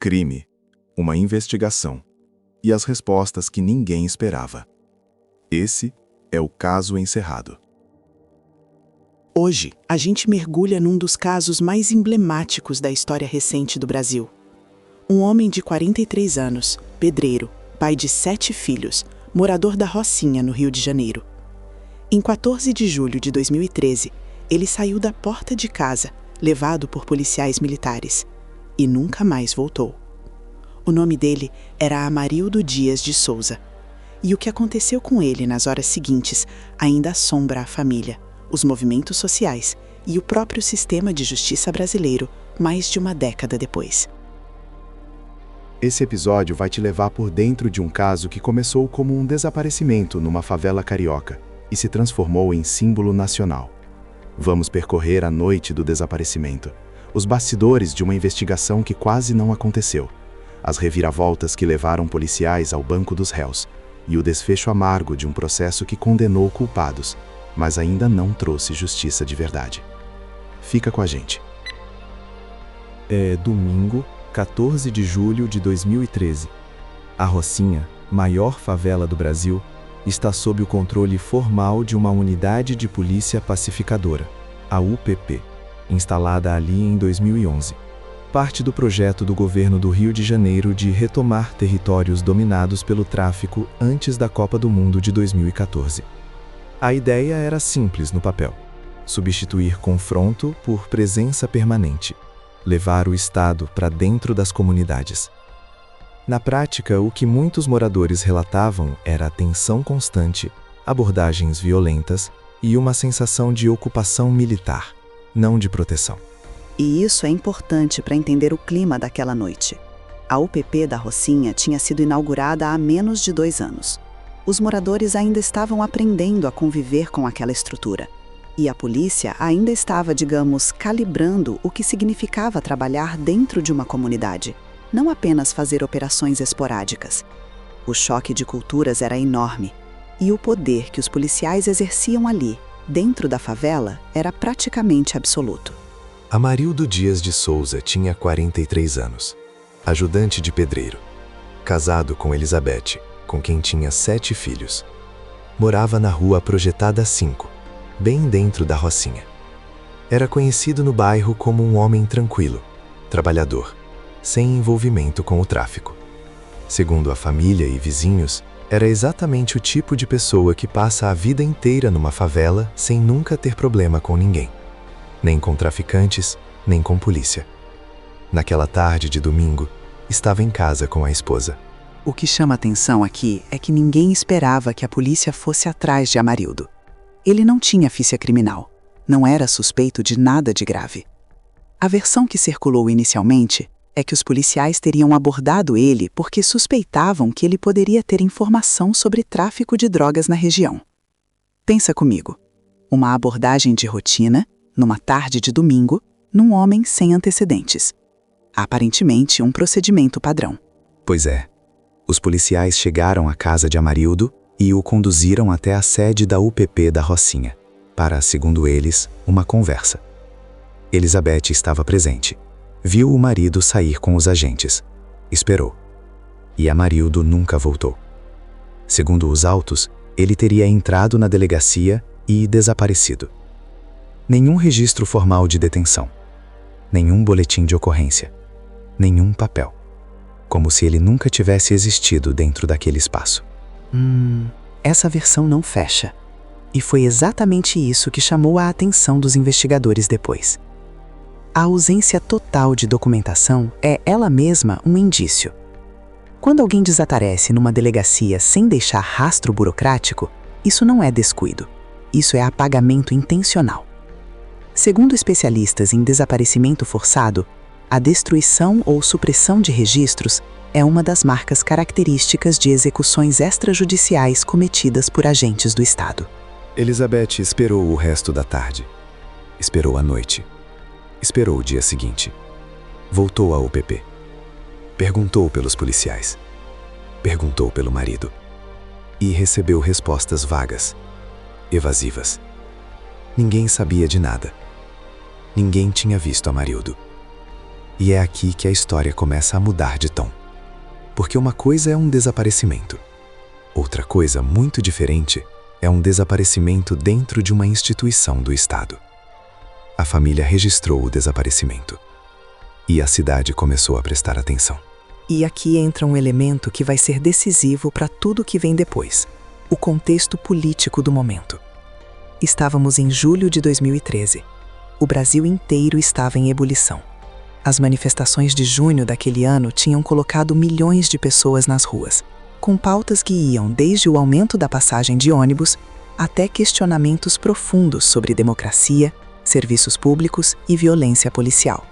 crime, uma investigação e as respostas que ninguém esperava. Esse é o caso encerrado. Hoje, a gente mergulha num dos casos mais emblemáticos da história recente do Brasil. Um homem de 43 anos, pedreiro, pai de 7 filhos, morador da Rocinha, no Rio de Janeiro. Em 14 de julho de 2013, ele saiu da porta de casa, levado por policiais militares, e nunca mais voltou. O nome dele era Amarildo Dias de Souza. E o que aconteceu com ele nas horas seguintes ainda assombra a família, os movimentos sociais e o próprio sistema de justiça brasileiro mais de uma década depois. Esse episódio vai te levar por dentro de um caso que começou como um desaparecimento numa favela carioca e se transformou em símbolo nacional. Vamos percorrer a noite do desaparecimento, os bastidores de uma investigação que quase não aconteceu, as reviravoltas que levaram policiais ao banco dos réus e o desfecho amargo de um processo que condenou culpados, mas ainda não trouxe justiça de verdade. Fica com a gente. É domingo, 14 de julho de 2013. A Rocinha, maior favela do Brasil, está sob o controle formal de uma unidade de polícia pacificadora, a UPP, instalada ali em 2011. Parte do projeto do governo do Rio de Janeiro de retomar territórios dominados pelo tráfico antes da Copa do Mundo de 2014. A ideia era simples no papel: substituir confronto por presença permanente, levar o Estado para dentro das comunidades. Na prática, o que muitos moradores relatavam era a tensão constante, abordagens violentas e uma sensação de ocupação militar, não de proteção. E isso é importante para entender o clima daquela noite. A UPP da Rocinha tinha sido inaugurada há menos de 2 anos. Os moradores ainda estavam aprendendo a conviver com aquela estrutura. E a polícia ainda estava, digamos, calibrando o que significava trabalhar dentro de uma comunidade, não apenas fazer operações esporádicas. O choque de culturas era enorme, e o poder que os policiais exerciam ali, dentro da favela, era praticamente absoluto. Amarildo Dias de Souza tinha 43 anos, ajudante de pedreiro, casado com Elizabeth, com quem tinha 7 filhos. Morava na rua Projetada 5, bem dentro da Rocinha. Era conhecido no bairro como um homem tranquilo, trabalhador, sem envolvimento com o tráfico. Segundo a família e vizinhos, era exatamente o tipo de pessoa que passa a vida inteira numa favela sem nunca ter problema com ninguém, nem com traficantes, nem com polícia. Naquela tarde de domingo, estava em casa com a esposa. O que chama atenção aqui é que ninguém esperava que a polícia fosse atrás de Amarildo. Ele não tinha ficha criminal, não era suspeito de nada de grave. A versão que circulou inicialmente é que os policiais teriam abordado ele porque suspeitavam que ele poderia ter informação sobre tráfico de drogas na região. Pensa comigo, uma abordagem de rotina, numa tarde de domingo, num homem sem antecedentes. Aparentemente um procedimento padrão. Pois é, os policiais chegaram à casa de Amarildo e o conduziram até a sede da UPP da Rocinha, para, segundo eles, uma conversa. Elizabeth estava presente. Viu o marido sair com os agentes. Esperou. E Amarildo nunca voltou. Segundo os autos, ele teria entrado na delegacia e desaparecido. Nenhum registro formal de detenção. Nenhum boletim de ocorrência. Nenhum papel. Como se ele nunca tivesse existido dentro daquele espaço. Essa versão não fecha. E foi exatamente isso que chamou a atenção dos investigadores depois. A ausência total de documentação é ela mesma um indício. Quando alguém desaparece numa delegacia sem deixar rastro burocrático, isso não é descuido. Isso é apagamento intencional. Segundo especialistas em desaparecimento forçado, a destruição ou supressão de registros é uma das marcas características de execuções extrajudiciais cometidas por agentes do Estado. Elizabeth esperou o resto da tarde. Esperou a noite. Esperou o dia seguinte. Voltou à UPP. Perguntou pelos policiais. Perguntou pelo marido. E recebeu respostas vagas, evasivas. Ninguém sabia de nada. Ninguém tinha visto Amarildo. E é aqui que a história começa a mudar de tom. Porque uma coisa é um desaparecimento. Outra coisa muito diferente é um desaparecimento dentro de uma instituição do Estado. A família registrou o desaparecimento. E a cidade começou a prestar atenção. E aqui entra um elemento que vai ser decisivo para tudo que vem depois: o contexto político do momento. Estávamos em julho de 2013. O Brasil inteiro estava em ebulição. As manifestações de junho daquele ano tinham colocado milhões de pessoas nas ruas, com pautas que iam desde o aumento da passagem de ônibus até questionamentos profundos sobre democracia, serviços públicos e violência policial.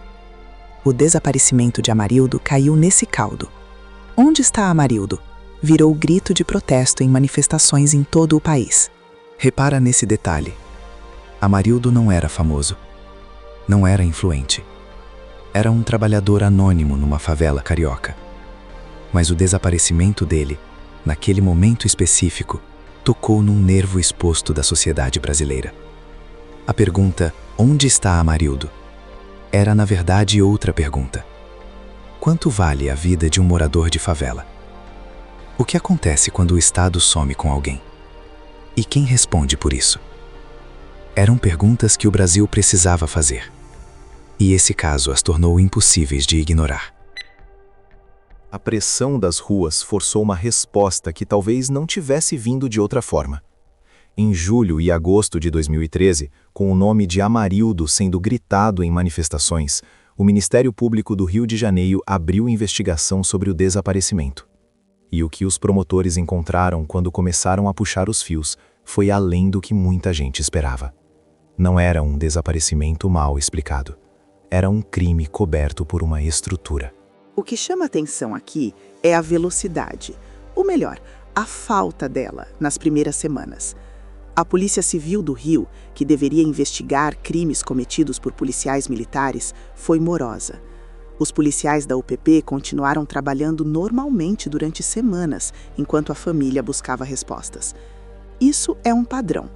O desaparecimento de Amarildo caiu nesse caldo. Onde está Amarildo? Virou grito de protesto em manifestações em todo o país. Repara nesse detalhe. Amarildo não era famoso. Não era influente. Era um trabalhador anônimo numa favela carioca. Mas o desaparecimento dele, naquele momento específico, tocou num nervo exposto da sociedade brasileira. A pergunta, onde está Amarildo? Era, na verdade, outra pergunta. Quanto vale a vida de um morador de favela? O que acontece quando o Estado some com alguém? E quem responde por isso? Eram perguntas que o Brasil precisava fazer. E esse caso as tornou impossíveis de ignorar. A pressão das ruas forçou uma resposta que talvez não tivesse vindo de outra forma. Em julho e agosto de 2013, com o nome de Amarildo sendo gritado em manifestações, o Ministério Público do Rio de Janeiro abriu investigação sobre o desaparecimento. E o que os promotores encontraram quando começaram a puxar os fios foi além do que muita gente esperava. Não era um desaparecimento mal explicado. Era um crime coberto por uma estrutura. O que chama atenção aqui é a velocidade, ou melhor, a falta dela nas primeiras semanas. A Polícia Civil do Rio, que deveria investigar crimes cometidos por policiais militares, foi morosa. Os policiais da UPP continuaram trabalhando normalmente durante semanas, enquanto a família buscava respostas. Isso é um padrão.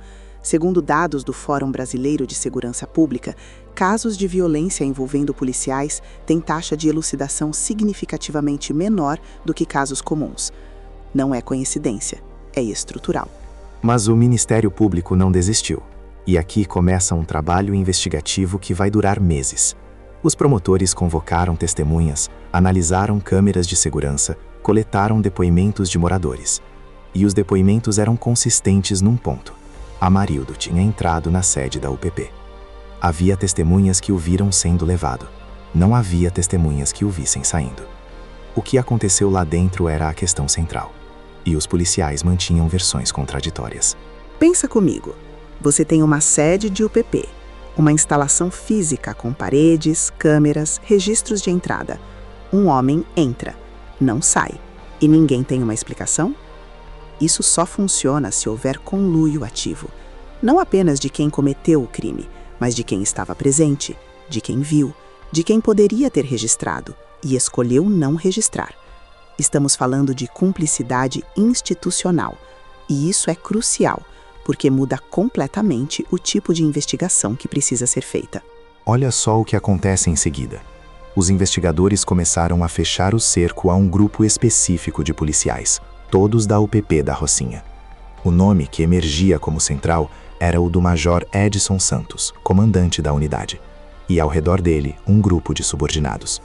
Segundo dados do Fórum Brasileiro de Segurança Pública, casos de violência envolvendo policiais têm taxa de elucidação significativamente menor do que casos comuns. Não é coincidência, é estrutural. Mas o Ministério Público não desistiu. E aqui começa um trabalho investigativo que vai durar meses. Os promotores convocaram testemunhas, analisaram câmeras de segurança, coletaram depoimentos de moradores. E os depoimentos eram consistentes num ponto. Amarildo tinha entrado na sede da UPP. Havia testemunhas que o viram sendo levado. Não havia testemunhas que o vissem saindo. O que aconteceu lá dentro era a questão central. E os policiais mantinham versões contraditórias. Pensa comigo. Você tem uma sede de UPP, uma instalação física com paredes, câmeras, registros de entrada. Um homem entra, não sai, e ninguém tem uma explicação? Isso só funciona se houver conluio ativo. Não apenas de quem cometeu o crime, mas de quem estava presente, de quem viu, de quem poderia ter registrado e escolheu não registrar. Estamos falando de cumplicidade institucional, e isso é crucial, porque muda completamente o tipo de investigação que precisa ser feita. Olha só o que acontece em seguida. Os investigadores começaram a fechar o cerco a um grupo específico de policiais, todos da UPP da Rocinha. O nome que emergia como central era o do Major Edson Santos, comandante da unidade, e ao redor dele um grupo de subordinados.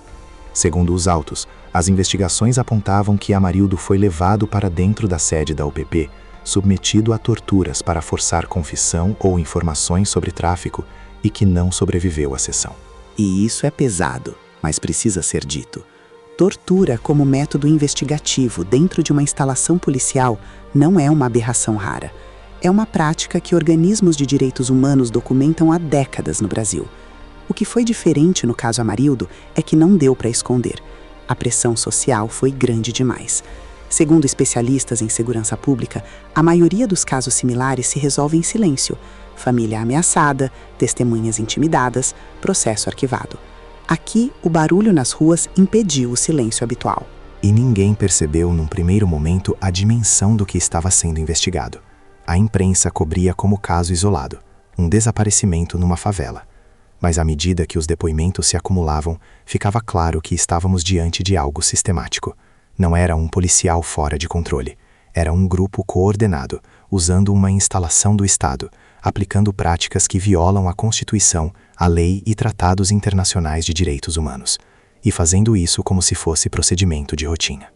Segundo os autos, as investigações apontavam que Amarildo foi levado para dentro da sede da UPP, submetido a torturas para forçar confissão ou informações sobre tráfico e que não sobreviveu à sessão. E isso é pesado, mas precisa ser dito. Tortura como método investigativo dentro de uma instalação policial não é uma aberração rara. É uma prática que organismos de direitos humanos documentam há décadas no Brasil. O que foi diferente no caso Amarildo é que não deu para esconder. A pressão social foi grande demais. Segundo especialistas em segurança pública, a maioria dos casos similares se resolve em silêncio. Família ameaçada, testemunhas intimidadas, processo arquivado. Aqui, o barulho nas ruas impediu o silêncio habitual. E ninguém percebeu num primeiro momento a dimensão do que estava sendo investigado. A imprensa cobria como caso isolado, um desaparecimento numa favela. Mas à medida que os depoimentos se acumulavam, ficava claro que estávamos diante de algo sistemático. Não era um policial fora de controle. Era um grupo coordenado, usando uma instalação do Estado, aplicando práticas que violam a Constituição, a lei e tratados internacionais de direitos humanos, e fazendo isso como se fosse procedimento de rotina.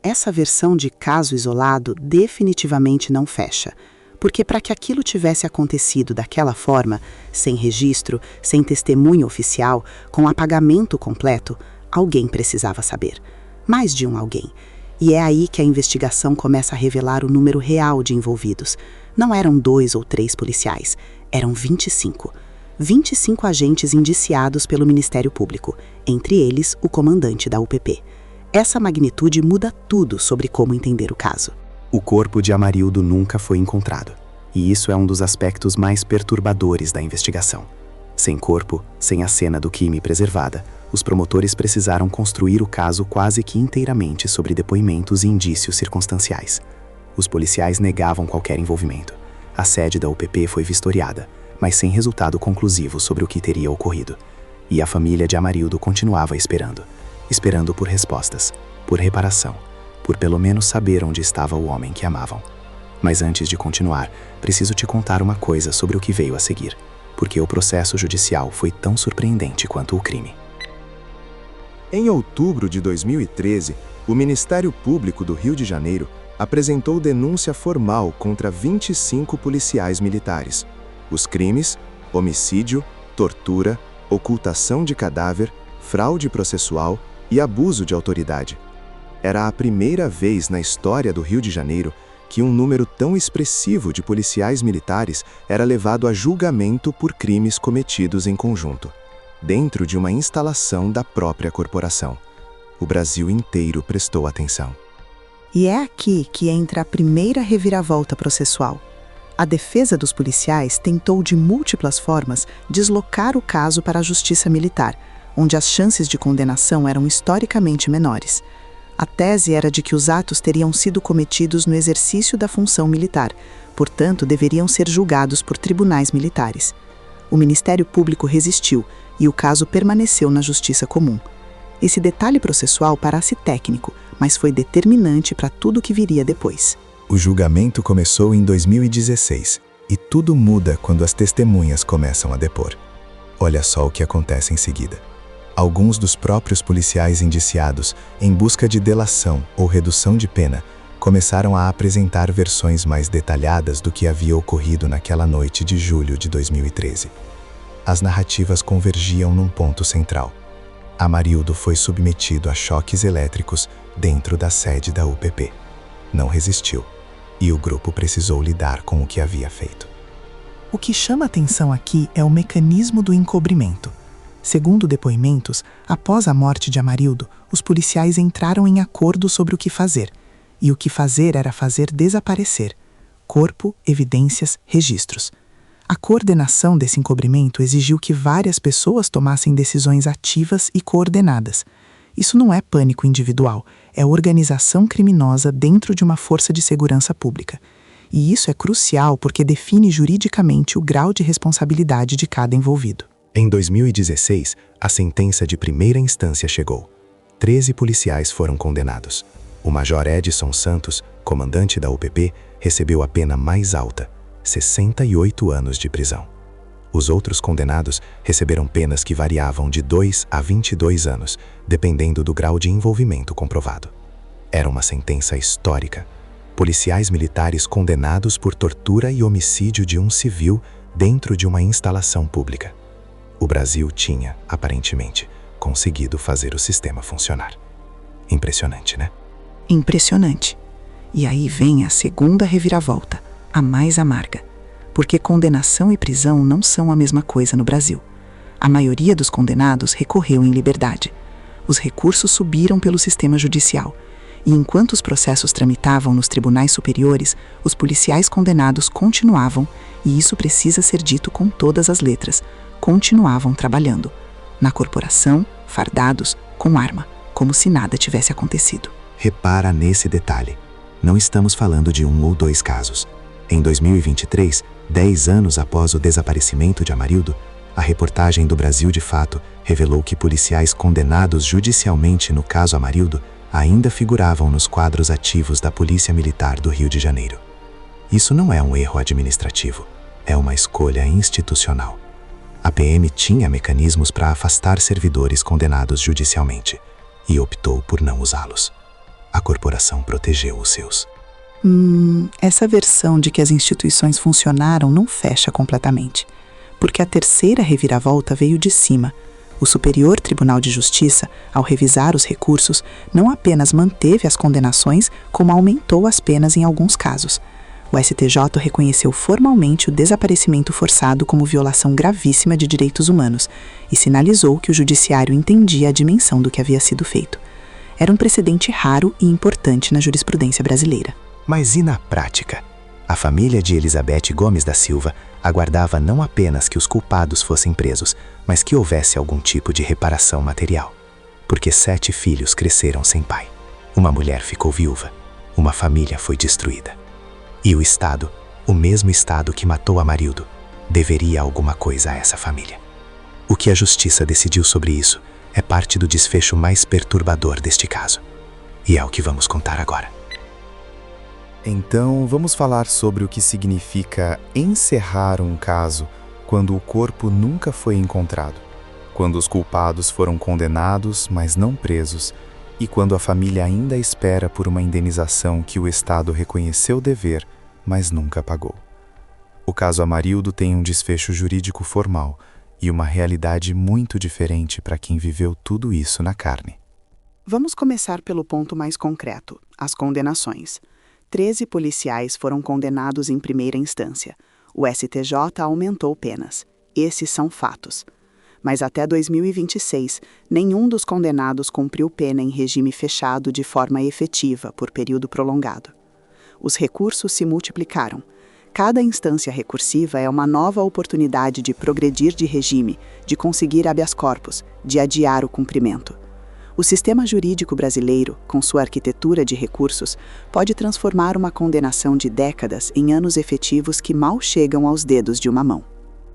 Essa versão de caso isolado definitivamente não fecha. Porque para que aquilo tivesse acontecido daquela forma, sem registro, sem testemunho oficial, com apagamento completo, alguém precisava saber. Mais de um alguém. E é aí que a investigação começa a revelar o número real de envolvidos. Não eram 2 ou 3 policiais, eram 25. 25 agentes indiciados pelo Ministério Público, entre eles o comandante da UPP. Essa magnitude muda tudo sobre como entender o caso. O corpo de Amarildo nunca foi encontrado, e isso é um dos aspectos mais perturbadores da investigação. Sem corpo, sem a cena do crime preservada, os promotores precisaram construir o caso quase que inteiramente sobre depoimentos e indícios circunstanciais. Os policiais negavam qualquer envolvimento. A sede da UPP foi vistoriada, mas sem resultado conclusivo sobre o que teria ocorrido. E a família de Amarildo continuava esperando por respostas, por reparação, por pelo menos saber onde estava o homem que amavam. Mas antes de continuar, preciso te contar uma coisa sobre o que veio a seguir, porque o processo judicial foi tão surpreendente quanto o crime. Em outubro de 2013, o Ministério Público do Rio de Janeiro apresentou denúncia formal contra 25 policiais militares. Os crimes: homicídio, tortura, ocultação de cadáver, fraude processual e abuso de autoridade. Era a primeira vez na história do Rio de Janeiro que um número tão expressivo de policiais militares era levado a julgamento por crimes cometidos em conjunto, dentro de uma instalação da própria corporação. O Brasil inteiro prestou atenção. E é aqui que entra a primeira reviravolta processual. A defesa dos policiais tentou de múltiplas formas deslocar o caso para a justiça militar, onde as chances de condenação eram historicamente menores. A tese era de que os atos teriam sido cometidos no exercício da função militar, portanto deveriam ser julgados por tribunais militares. O Ministério Público resistiu e o caso permaneceu na Justiça Comum. Esse detalhe processual parece técnico, mas foi determinante para tudo o que viria depois. O julgamento começou em 2016 e tudo muda quando as testemunhas começam a depor. Olha só o que acontece em seguida. Alguns dos próprios policiais indiciados, em busca de delação ou redução de pena, começaram a apresentar versões mais detalhadas do que havia ocorrido naquela noite de julho de 2013. As narrativas convergiam num ponto central. Amarildo foi submetido a choques elétricos dentro da sede da UPP. Não resistiu, e o grupo precisou lidar com o que havia feito. O que chama atenção aqui é o mecanismo do encobrimento. Segundo depoimentos, após a morte de Amarildo, os policiais entraram em acordo sobre o que fazer. E o que fazer era fazer desaparecer corpo, evidências, registros. A coordenação desse encobrimento exigiu que várias pessoas tomassem decisões ativas e coordenadas. Isso não é pânico individual, é organização criminosa dentro de uma força de segurança pública. E isso é crucial porque define juridicamente o grau de responsabilidade de cada envolvido. Em 2016, a sentença de primeira instância chegou. 13 policiais foram condenados. O Major Edson Santos, comandante da UPP, recebeu a pena mais alta, 68 anos de prisão. Os outros condenados receberam penas que variavam de 2 a 22 anos, dependendo do grau de envolvimento comprovado. Era uma sentença histórica. Policiais militares condenados por tortura e homicídio de um civil dentro de uma instalação pública. O Brasil tinha, aparentemente, conseguido fazer o sistema funcionar. Impressionante, né? Impressionante. E aí vem a segunda reviravolta, a mais amarga. Porque condenação e prisão não são a mesma coisa no Brasil. A maioria dos condenados recorreu em liberdade. Os recursos subiram pelo sistema judicial. E enquanto os processos tramitavam nos tribunais superiores, os policiais condenados continuavam, e isso precisa ser dito com todas as letras, continuavam trabalhando. Na corporação, fardados, com arma, como se nada tivesse acontecido. Repara nesse detalhe. Não estamos falando de 1 ou 2 casos. Em 2023, 10 anos após o desaparecimento de Amarildo, A reportagem do Brasil de Fato revelou que policiais condenados judicialmente no caso Amarildo ainda figuravam nos quadros ativos da Polícia Militar do Rio de Janeiro. Isso não é um erro administrativo, é uma escolha institucional. A PM tinha mecanismos para afastar servidores condenados judicialmente e optou por não usá-los. A corporação protegeu os seus. Essa versão de que as instituições funcionaram não fecha completamente, porque a terceira reviravolta veio de cima. O Superior Tribunal de Justiça, ao revisar os recursos, não apenas manteve as condenações, como aumentou as penas em alguns casos. O STJ reconheceu formalmente o desaparecimento forçado como violação gravíssima de direitos humanos e sinalizou que o judiciário entendia a dimensão do que havia sido feito. Era um precedente raro e importante na jurisprudência brasileira. Mas e na prática? A família de Elizabeth Gomes da Silva aguardava não apenas que os culpados fossem presos, mas que houvesse algum tipo de reparação material. Porque 7 filhos cresceram sem pai. Uma mulher ficou viúva. Uma família foi destruída. E o Estado, o mesmo Estado que matou Amarildo, deveria alguma coisa a essa família. O que a Justiça decidiu sobre isso é parte do desfecho mais perturbador deste caso. E é o que vamos contar agora. Então, vamos falar sobre o que significa encerrar um caso quando o corpo nunca foi encontrado, quando os culpados foram condenados, mas não presos, e quando a família ainda espera por uma indenização que o Estado reconheceu dever, mas nunca pagou. O caso Amarildo tem um desfecho jurídico formal e uma realidade muito diferente para quem viveu tudo isso na carne. Vamos começar pelo ponto mais concreto, as condenações. 13 policiais foram condenados em primeira instância. O STJ aumentou penas. Esses são fatos. Mas até 2026, nenhum dos condenados cumpriu pena em regime fechado de forma efetiva por período prolongado. Os recursos se multiplicaram. Cada instância recursiva é uma nova oportunidade de progredir de regime, de conseguir habeas corpus, de adiar o cumprimento. O sistema jurídico brasileiro, com sua arquitetura de recursos, pode transformar uma condenação de décadas em anos efetivos que mal chegam aos dedos de uma mão.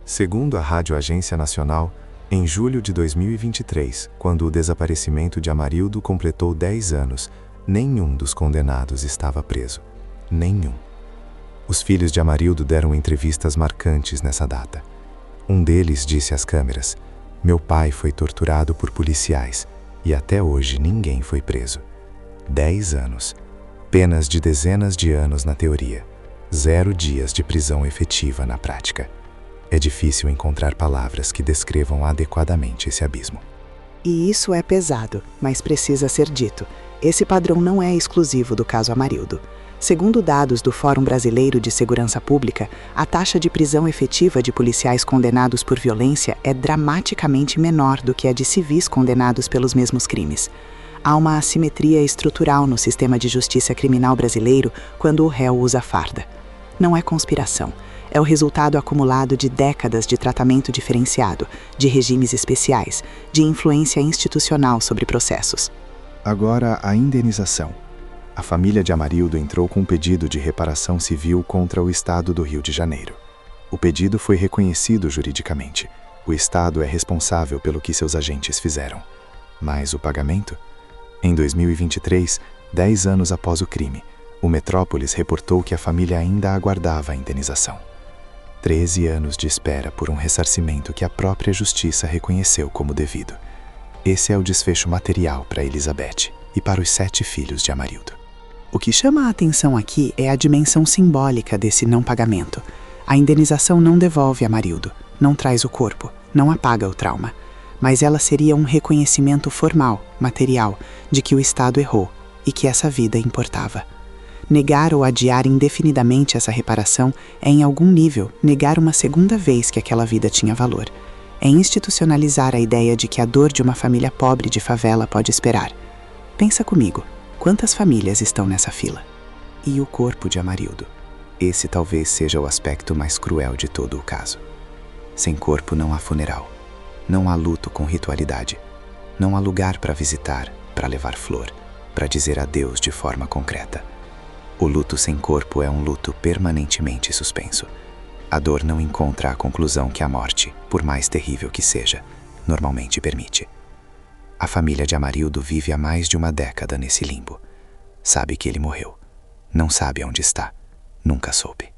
Segundo a Rádio Agência Nacional, em julho de 2023, quando o desaparecimento de Amarildo completou 10 anos, nenhum dos condenados estava preso. Nenhum. Os filhos de Amarildo deram entrevistas marcantes nessa data. Um deles disse às câmeras: "Meu pai foi torturado por policiais. E até hoje ninguém foi preso. 10 anos. Penas de dezenas de anos na teoria. 0 dias de prisão efetiva na prática. É difícil encontrar palavras que descrevam adequadamente esse abismo." E isso é pesado, mas precisa ser dito. Esse padrão não é exclusivo do caso Amarildo. Segundo dados do Fórum Brasileiro de Segurança Pública, a taxa de prisão efetiva de policiais condenados por violência é dramaticamente menor do que a de civis condenados pelos mesmos crimes. Há uma assimetria estrutural no sistema de justiça criminal brasileiro quando o réu usa farda. Não é conspiração. É o resultado acumulado de décadas de tratamento diferenciado, de regimes especiais, de influência institucional sobre processos. Agora, a indenização. A família de Amarildo entrou com um pedido de reparação civil contra o Estado do Rio de Janeiro. O pedido foi reconhecido juridicamente. O Estado é responsável pelo que seus agentes fizeram. Mas o pagamento? Em 2023, 10 anos após o crime, o Metrópolis reportou que a família ainda aguardava a indenização. 13 anos de espera por um ressarcimento que a própria justiça reconheceu como devido. Esse é o desfecho material para Elizabeth e para os 7 filhos de Amarildo. O que chama a atenção aqui é a dimensão simbólica desse não pagamento. A indenização não devolve Amarildo, não traz o corpo, não apaga o trauma. Mas ela seria um reconhecimento formal, material, de que o Estado errou e que essa vida importava. Negar ou adiar indefinidamente essa reparação é, em algum nível, negar uma segunda vez que aquela vida tinha valor. É institucionalizar a ideia de que a dor de uma família pobre de favela pode esperar. Pensa comigo. Quantas famílias estão nessa fila? E o corpo de Amarildo? Esse talvez seja o aspecto mais cruel de todo o caso. Sem corpo não há funeral. Não há luto com ritualidade. Não há lugar para visitar, para levar flor, para dizer adeus de forma concreta. O luto sem corpo é um luto permanentemente suspenso. A dor não encontra a conclusão que a morte, por mais terrível que seja, normalmente permite. A família de Amarildo vive há mais de uma década nesse limbo. Sabe que ele morreu. Não sabe onde está. Nunca soube.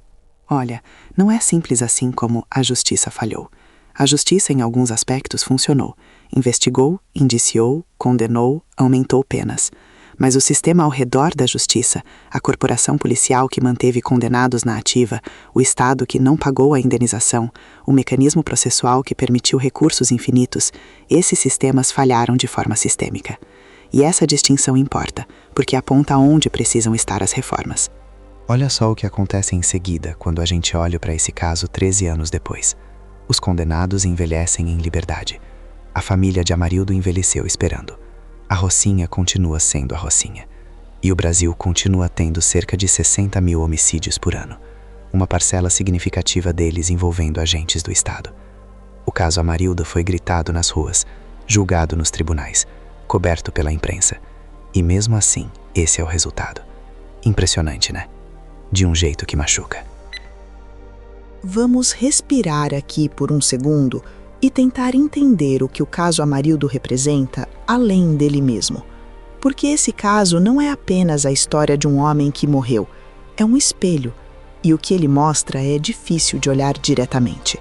Olha, não é simples assim como a justiça falhou. A justiça, em alguns aspectos, funcionou. Investigou, indiciou, condenou, aumentou penas. Mas o sistema ao redor da justiça, a corporação policial que manteve condenados na ativa, o Estado que não pagou a indenização, o mecanismo processual que permitiu recursos infinitos, esses sistemas falharam de forma sistêmica. E essa distinção importa, porque aponta onde precisam estar as reformas. Olha só o que acontece em seguida quando a gente olha para esse caso 13 anos depois. Os condenados envelhecem em liberdade. A família de Amarildo envelheceu esperando. A Rocinha continua sendo a Rocinha. E o Brasil continua tendo cerca de 60 mil homicídios por ano. Uma parcela significativa deles envolvendo agentes do Estado. O caso Amarildo foi gritado nas ruas, julgado nos tribunais, coberto pela imprensa. E mesmo assim, esse é o resultado. Impressionante, né? De um jeito que machuca. Vamos respirar aqui por um segundo e tentar entender o que o caso Amarildo representa além dele mesmo. Porque esse caso não é apenas a história de um homem que morreu, é um espelho, e o que ele mostra é difícil de olhar diretamente.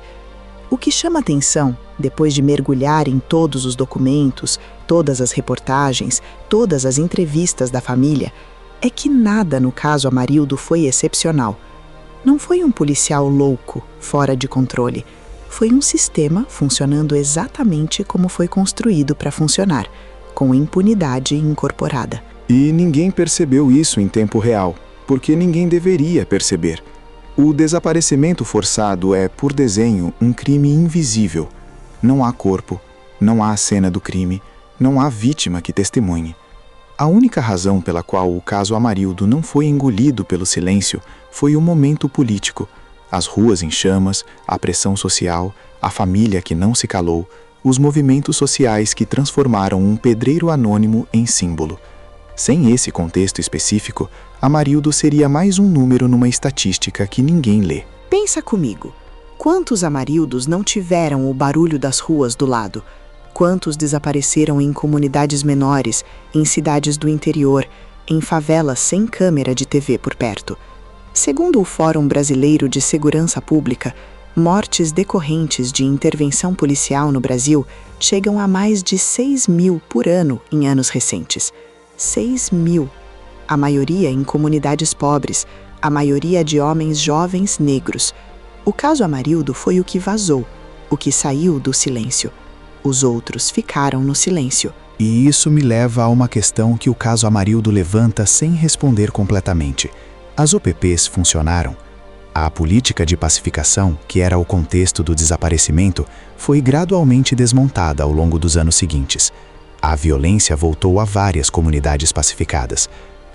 O que chama atenção, depois de mergulhar em todos os documentos, todas as reportagens, todas as entrevistas da família, é que nada no caso Amarildo foi excepcional. Não foi um policial louco, fora de controle. Foi um sistema funcionando exatamente como foi construído para funcionar, com impunidade incorporada. E ninguém percebeu isso em tempo real, porque ninguém deveria perceber. O desaparecimento forçado é, por desenho, um crime invisível. Não há corpo, não há cena do crime, não há vítima que testemunhe. A única razão pela qual o caso Amarildo não foi engolido pelo silêncio foi o momento político. As ruas em chamas, a pressão social, a família que não se calou, os movimentos sociais que transformaram um pedreiro anônimo em símbolo. Sem esse contexto específico, Amarildo seria mais um número numa estatística que ninguém lê. Pensa comigo, quantos Amarildos não tiveram o barulho das ruas do lado? Quantos desapareceram em comunidades menores, em cidades do interior, em favelas sem câmera de TV por perto? Segundo o Fórum Brasileiro de Segurança Pública, mortes decorrentes de intervenção policial no Brasil chegam a mais de 6 mil por ano em anos recentes. 6 mil. A maioria em comunidades pobres, a maioria de homens jovens negros. O caso Amarildo foi o que vazou, o que saiu do silêncio. Os outros ficaram no silêncio. E isso me leva a uma questão que o caso Amarildo levanta sem responder completamente. As OPPs funcionaram? A política de pacificação, que era o contexto do desaparecimento, foi gradualmente desmontada ao longo dos anos seguintes. A violência voltou a várias comunidades pacificadas.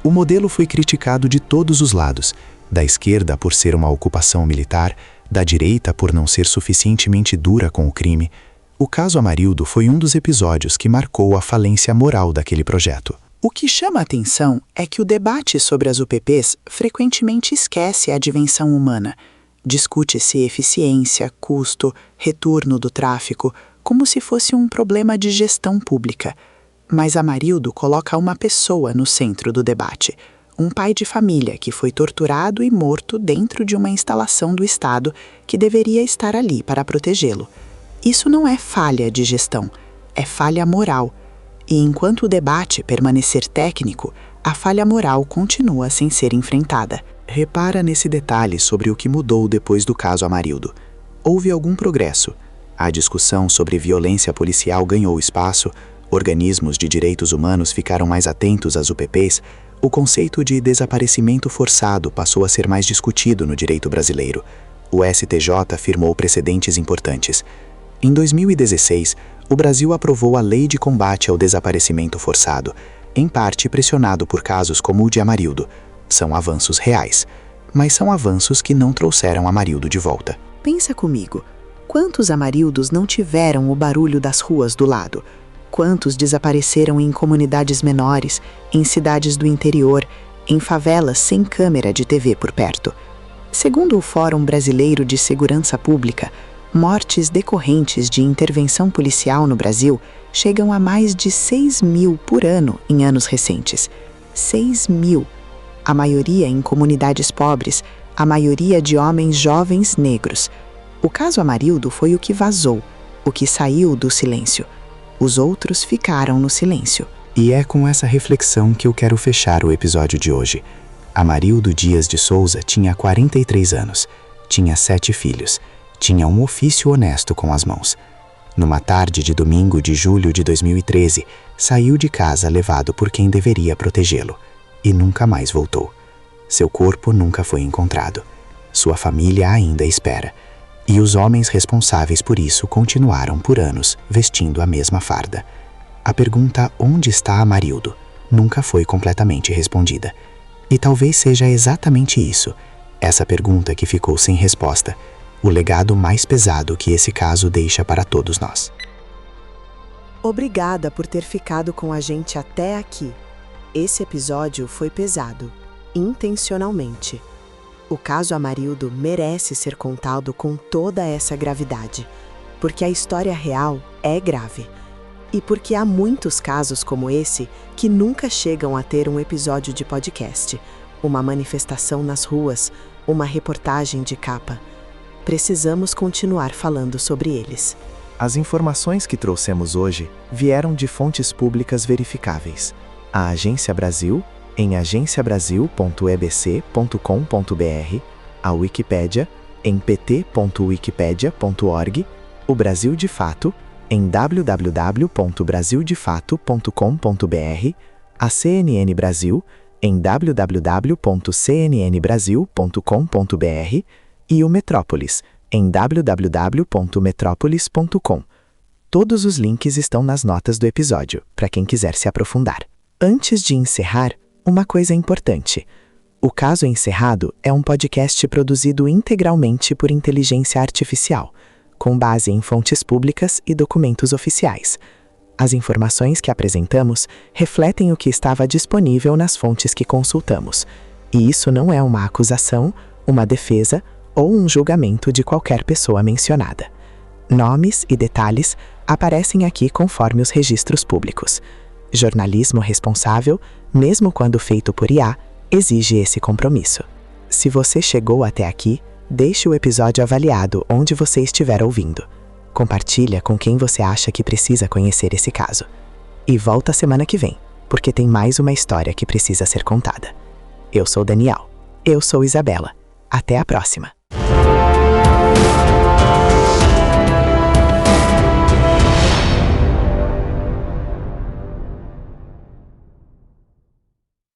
O modelo foi criticado de todos os lados, da esquerda por ser uma ocupação militar, da direita por não ser suficientemente dura com o crime. O caso Amarildo foi um dos episódios que marcou a falência moral daquele projeto. O que chama a atenção é que o debate sobre as UPPs frequentemente esquece a dimensão humana. Discute-se eficiência, custo, retorno do tráfico, como se fosse um problema de gestão pública. Mas Amarildo coloca uma pessoa no centro do debate. Um pai de família que foi torturado e morto dentro de uma instalação do Estado que deveria estar ali para protegê-lo. Isso não é falha de gestão, é falha moral. E enquanto o debate permanecer técnico, a falha moral continua sem ser enfrentada. Repara nesse detalhe sobre o que mudou depois do caso Amarildo. Houve algum progresso. A discussão sobre violência policial ganhou espaço, organismos de direitos humanos ficaram mais atentos às UPPs, o conceito de desaparecimento forçado passou a ser mais discutido no direito brasileiro. O STJ firmou precedentes importantes. Em 2016, o Brasil aprovou a Lei de Combate ao Desaparecimento Forçado, em parte pressionado por casos como o de Amarildo. São avanços reais, mas são avanços que não trouxeram Amarildo de volta. Pensa comigo, quantos Amarildos não tiveram o barulho das ruas do lado? Quantos desapareceram em comunidades menores, em cidades do interior, em favelas sem câmera de TV por perto? Segundo o Fórum Brasileiro de Segurança Pública, mortes decorrentes de intervenção policial no Brasil chegam a mais de 6.000 por ano em anos recentes. 6.000. A maioria em comunidades pobres, a maioria de homens jovens negros. O caso Amarildo foi o que vazou, o que saiu do silêncio. Os outros ficaram no silêncio. E é com essa reflexão que eu quero fechar o episódio de hoje. Amarildo Dias de Souza tinha 43 anos, tinha 7 filhos, tinha um ofício honesto com as mãos. Numa tarde de domingo de julho de 2013, saiu de casa levado por quem deveria protegê-lo e nunca mais voltou. Seu corpo nunca foi encontrado. Sua família ainda espera. E os homens responsáveis por isso continuaram por anos vestindo a mesma farda. A pergunta "onde está Amarildo?" nunca foi completamente respondida. E talvez seja exatamente isso, essa pergunta que ficou sem resposta, o legado mais pesado que esse caso deixa para todos nós. Obrigada por ter ficado com a gente até aqui. Esse episódio foi pesado, intencionalmente. O caso Amarildo merece ser contado com toda essa gravidade, porque a história real é grave. E porque há muitos casos como esse que nunca chegam a ter um episódio de podcast, uma manifestação nas ruas, uma reportagem de capa. Precisamos continuar falando sobre eles. As informações que trouxemos hoje vieram de fontes públicas verificáveis. A Agência Brasil, em agenciabrasil.ebc.com.br, a Wikipédia, em pt.wikipedia.org, o Brasil de Fato, em www.brasildefato.com.br, a CNN Brasil, em www.cnnbrasil.com.br e o Metrópolis, em www.metropolis.com. Todos os links estão nas notas do episódio, para quem quiser se aprofundar. Antes de encerrar, uma coisa importante. O Caso Encerrado é um podcast produzido integralmente por inteligência artificial, com base em fontes públicas e documentos oficiais. As informações que apresentamos refletem o que estava disponível nas fontes que consultamos, e isso não é uma acusação, uma defesa ou um julgamento de qualquer pessoa mencionada. Nomes e detalhes aparecem aqui conforme os registros públicos. Jornalismo responsável, mesmo quando feito por IA, exige esse compromisso. Se você chegou até aqui, deixe o episódio avaliado onde você estiver ouvindo. Compartilha com quem você acha que precisa conhecer esse caso. E volta semana que vem, porque tem mais uma história que precisa ser contada. Eu sou Daniel. Eu sou Isabela. Até a próxima.